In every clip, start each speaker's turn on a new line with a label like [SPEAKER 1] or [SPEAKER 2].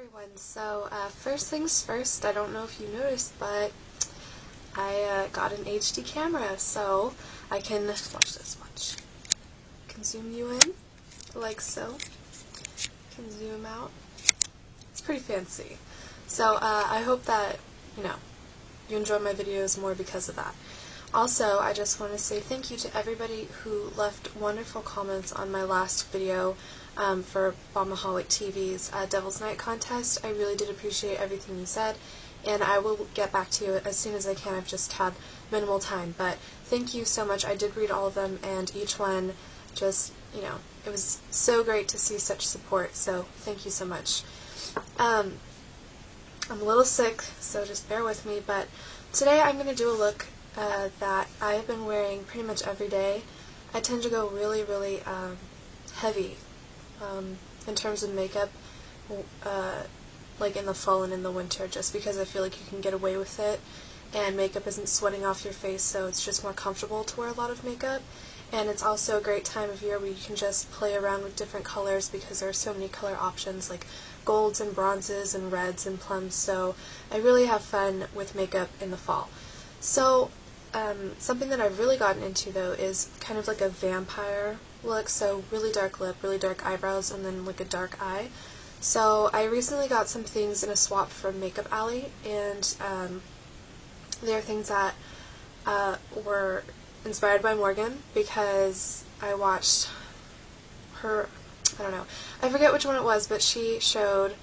[SPEAKER 1] Everyone, so first things first, I don't know if you noticed, but I got an HD camera, so I can, watch, can zoom you in, like so, can zoom out, it's pretty fancy. So I hope that, you enjoy my videos more because of that. Also, I just want to say thank you to everybody who left wonderful comments on my last video for Bombaholic TV's Devil's Night contest. I really did appreciate everything you said, and I will get back to you as soon as I can. I've just had minimal time, but thank you so much. I did read all of them, and each one just, it was so great to see such support, so thank you so much. I'm a little sick, so just bear with me, but today I'm going to do a look that I've been wearing pretty much every day. I tend to go really, really heavy in terms of makeup, like in the fall and in the winter, just because I feel like you can get away with it, and makeup isn't sweating off your face, so it's just more comfortable to wear a lot of makeup. And it's also a great time of year where you can just play around with different colors because there are so many color options like golds and bronzes and reds and plums, so I really have fun with makeup in the fall. So something that I've really gotten into though is kind of like a vampire look, so really dark lip, really dark eyebrows, and then like a dark eye. So I recently got some things in a swap from Makeup Alley, and they are things that were inspired by Morgan because I watched her, I forget which one it was, but she showed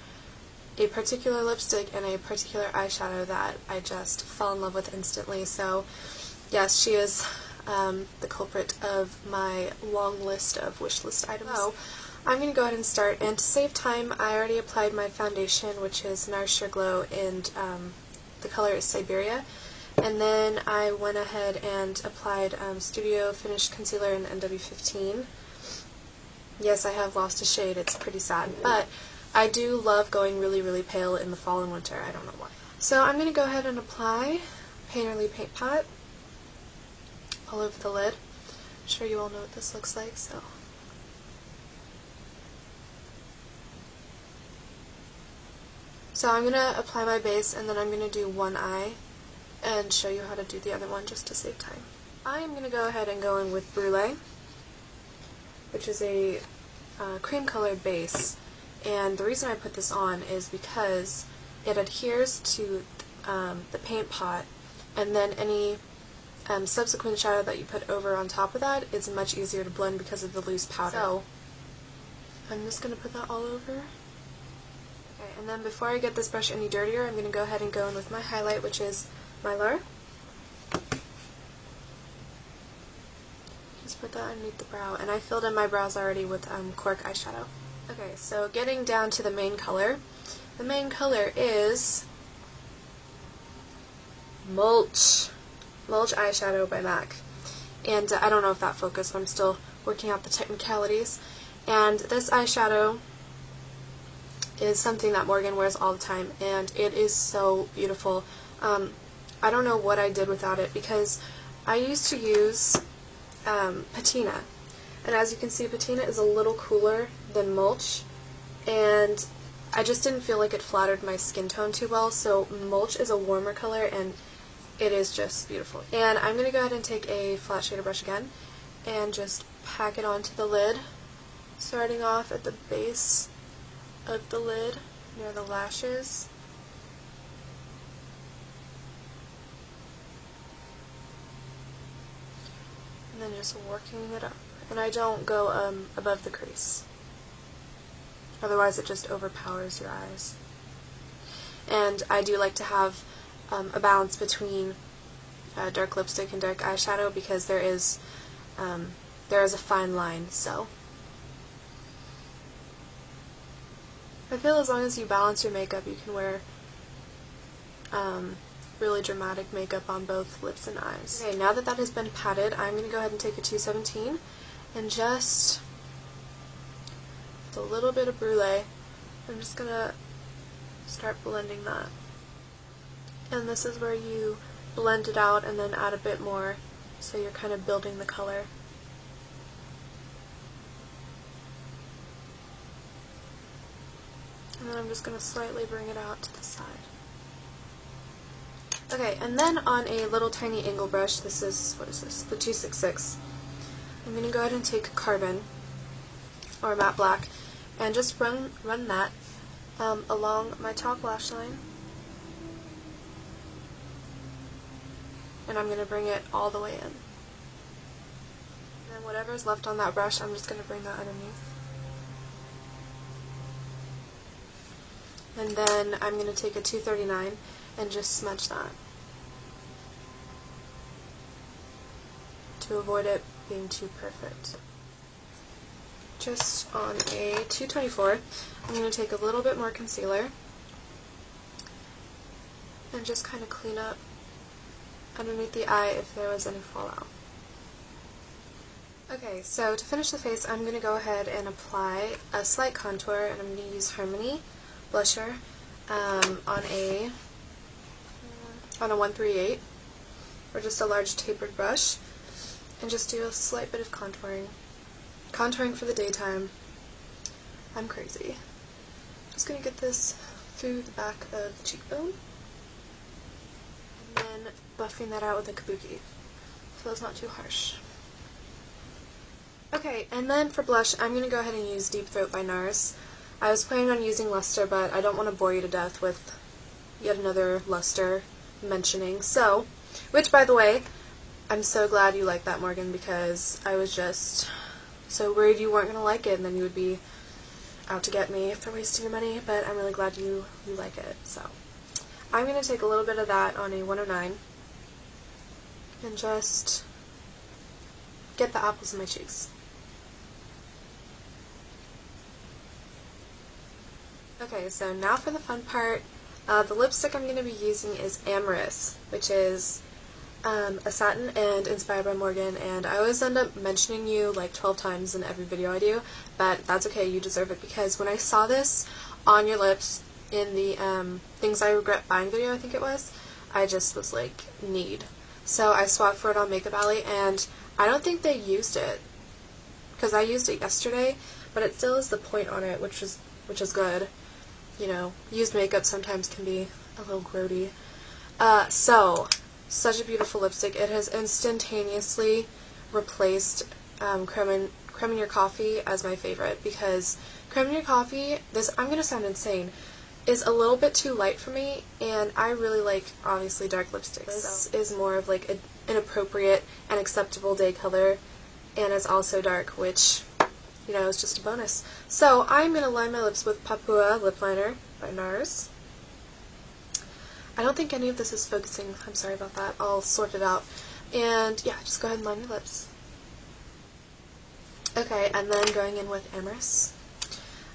[SPEAKER 1] a particular lipstick and a particular eyeshadow that I just fell in love with instantly. So yes, she is the culprit of my long list of wish list items. So I'm going to go ahead and start, and to save time I already applied my foundation, which is Nourish Your Glow, and the color is Siberia. And then I went ahead and applied Studio Finished Concealer in NW15. Yes, I have lost a shade, it's pretty sad, but I do love going really, really pale in the fall and winter, I don't know why. So I'm going to go ahead and apply Painterly Paint Pot all over the lid. I'm sure you all know what this looks like, so. So I'm going to apply my base, and then I'm going to do one eye and show you how to do the other one just to save time. I am going to go ahead and go in with Brulee, which is a cream colored base, and the reason I put this on is because it adheres to the paint pot, and then any subsequent shadow that you put over on top of that is much easier to blend because of the loose powder. So I'm just going to put that all over. Okay, and then before I get this brush any dirtier, I'm going to go ahead and go in with my highlight, which is Mylar. Just put that underneath the brow, and I filled in my brows already with Cork eyeshadow. Okay, so getting down to the main color. The main color is Mulch eyeshadow by MAC. And I don't know if that focused, I'm still working out the technicalities. And this eyeshadow is something that Morgan wears all the time, and it is so beautiful. I don't know what I did without it, because I used to use Patina, and as you can see, Patina is a little cooler than Mulch, and I just didn't feel like it flattered my skin tone too well, so Mulch is a warmer color, and it is just beautiful. And I'm going to go ahead and take a flat shader brush again, and just pack it onto the lid, starting off at the base of the lid, near the lashes. And then just working it up. And I don't go above the crease. Otherwise it just overpowers your eyes. And I do like to have a balance between dark lipstick and dark eyeshadow, because there is a fine line, so. I feel as long as you balance your makeup, you can wear really dramatic makeup on both lips and eyes. Okay, now that that has been patted, I'm going to go ahead and take a 217 and just, with a little bit of Brulee, I'm just going to start blending that. And this is where you blend it out and then add a bit more, so you're kind of building the color. And then I'm just going to slightly bring it out to the side. Okay, and then on a little tiny angle brush, this is, what is this, the 266, I'm going to go ahead and take carbon, or matte black, and just run that along my top lash line. And I'm going to bring it all the way in. And whatever's left on that brush, I'm just going to bring that underneath. And then I'm going to take a 239 and just smudge that to avoid it being too perfect. Just on a 224, I'm going to take a little bit more concealer and just kind of clean up underneath the eye if there was any fallout. Okay, so to finish the face, I'm going to go ahead and apply a slight contour, and I'm going to use Harmony blusher on a 138, or just a large tapered brush, and just do a slight bit of contouring. Contouring for the daytime. I'm crazy. Just going to get this through the back of the cheekbone, and then buffing that out with a kabuki, so it's not too harsh. Okay, and then for blush, I'm going to go ahead and use Deep Throat by NARS. I was planning on using Luster, but I don't want to bore you to death with yet another Luster mentioning. So, which, by the way, I'm so glad you like that, Morgan, because I was just so worried you weren't going to like it, and then you would be out to get me for wasting your money, but I'm really glad you like it. So, I'm going to take a little bit of that on a 109 and just get the apples in my cheeks. Okay, so now for the fun part. The lipstick I'm going to be using is Amorous, which is a satin and inspired by Morgan, and I always end up mentioning you like 12 times in every video I do, but that's okay, you deserve it, because when I saw this on your lips in the Things I Regret Buying video, I think it was, I just was like, need. So I swapped for it on Makeup Alley, and I don't think they used it, because I used it yesterday, but it still has the point on it, which is good. You know, used makeup sometimes can be a little grody. So, such a beautiful lipstick. It has instantaneously replaced Creme in Your Coffee as my favorite, because Creme in Your Coffee, I'm going to sound insane, is a little bit too light for me, and I really like, obviously, dark lipsticks. This is more of like an appropriate and acceptable day color, and it's also dark, which, you know, is just a bonus. So I'm going to line my lips with Papua Lip Liner by NARS. I don't think any of this is focusing. I'm sorry about that. I'll sort it out. And yeah, just go ahead and line your lips. Okay, and then going in with Amorous.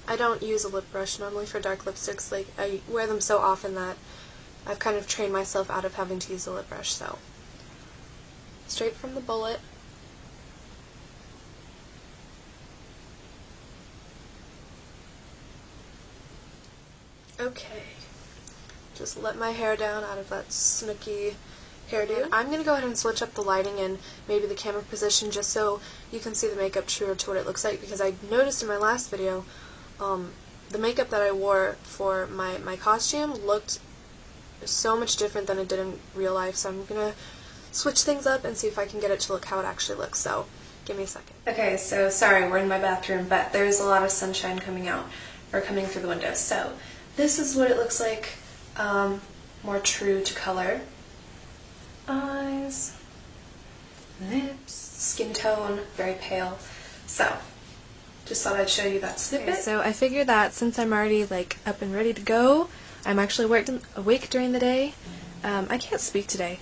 [SPEAKER 1] I don't use a lip brush normally for dark lipsticks. Like, I wear them so often that I've kind of trained myself out of having to use a lip brush. So, straight from the bullet. Okay, just let my hair down out of that snooky hairdo. I'm going to go ahead and switch up the lighting and maybe the camera position just so you can see the makeup truer to what it looks like, because I noticed in my last video the makeup that I wore for my costume looked so much different than it did in real life, so I'm going to switch things up and see if I can get it to look how it actually looks, so give me a second. Okay, so sorry, we're in my bathroom, but there's a lot of sunshine coming through the window, so this is what it looks like, more true to color. Eyes, lips, skin tone, very pale. So, just thought I'd show you that snippet. Okay, so I figured that since I'm already like up and ready to go, I'm actually awake during the day. I can't speak today.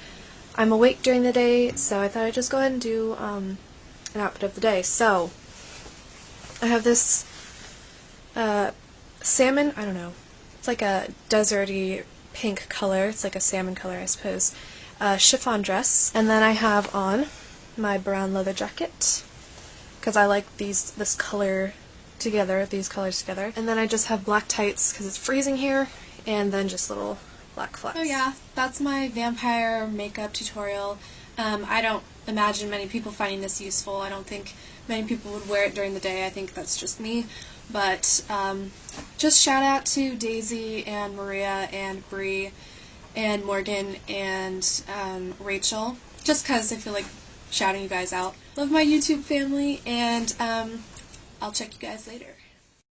[SPEAKER 1] I'm awake during the day, so I thought I'd just go ahead and do an outfit of the day. So, I have this salmon, I don't know. It's like a deserty pink color. It's like a salmon color, I suppose. Chiffon dress. And then I have on my brown leather jacket, because I like this color together, these colors together. And then I just have black tights because it's freezing here, and then just little black flats. So yeah, that's my vampire makeup tutorial. I don't imagine many people finding this useful. I don't think many people would wear it during the day. I think that's just me. But just shout out to Daisy and Maria and Bree and Morgan and Rachel, just because I feel like shouting you guys out. Love my YouTube family, and I'll check you guys later.